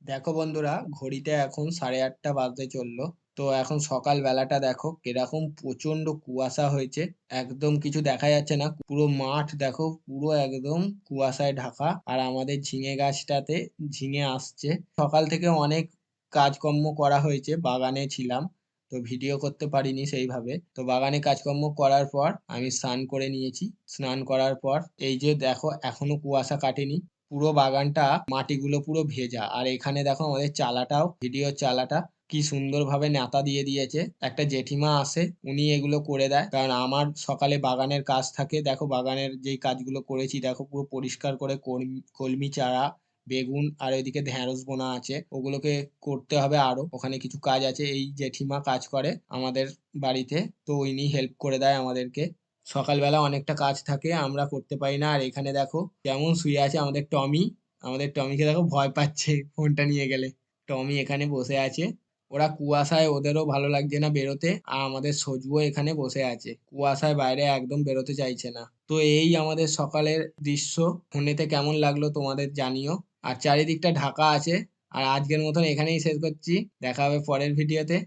দেখো বন্ধুরা, ঘড়িতে এখন 8:30 বাজতে চললো। তো এখন সকাল বেলাটা দেখো কিরকম প্রচন্ড কুয়াশা হয়েছে। একদম কিছু দেখা যাচ্ছে না, পুরো মাঠ দেখো পুরো একদম কুয়াশায় ঢাকা। আর আমাদের ঝিঙে গাছটাতে ঝিঙে আসছে। সকাল থেকে অনেক কাজকর্ম করা হয়েছে, বাগানে ছিলাম। তো ভিডিও করতে পারিনি সেইভাবে। তো বাগানে কাজকর্ম করার পর আমি স্নান করে নিয়েছি। স্নান করার পর এই যে দেখো এখনো কুয়াশা কাটেনি। পুরো বাগানটা মাটিগুলো পুরো ভেজা। আর এখানে দেখো আমাদের চালাটাও, ভিডিওর চালাটা কি সুন্দরভাবে ন্যাতা দিয়ে দিয়েছে। একটা জেঠিমা আসে, উনি এগুলো করে দেয়, কারণ আমার সকালে বাগানের কাজ থাকে। দেখো বাগানের যেই কাজগুলো করেছি, দেখো পুরো পরিষ্কার করে কলমি চারা, বেগুন আর ওইদিকে ঢেঁড়স বোনা আছে, ওগুলোকে করতে হবে। আরো ওখানে কিছু কাজ আছে, এই জেঠিমা কাজ করে আমাদের বাড়িতে। তো ইনি হেল্প করে দেয় আমাদেরকে। সকালবেলা অনেকটা কাজ থাকে, আমরা করতে পারি না। আর এখানে দেখো কেমন শুয়ে আছে আমাদের টমি। আমাদের টমিকে দেখো ভয় পাচ্ছে ফোনটা নিয়ে গেলে। টমি এখানে বসে আছে। ওরা কুয়াশায়, ওদেরও ভালো লাগছে না বেরোতে। আর আমাদের সজুও এখানে বসে আছে, কুয়াশায় বাইরে একদম বেরোতে চাইছে না। তো এই আমাদের সকালের দৃশ্য। ফোনেতে কেমন লাগলো তোমাদের জানিও। আর চারিদিকটা ঢাকা আছে। আর আজকের মতন এখানেই শেষ করছি, দেখা হবে পরের ভিডিওতে।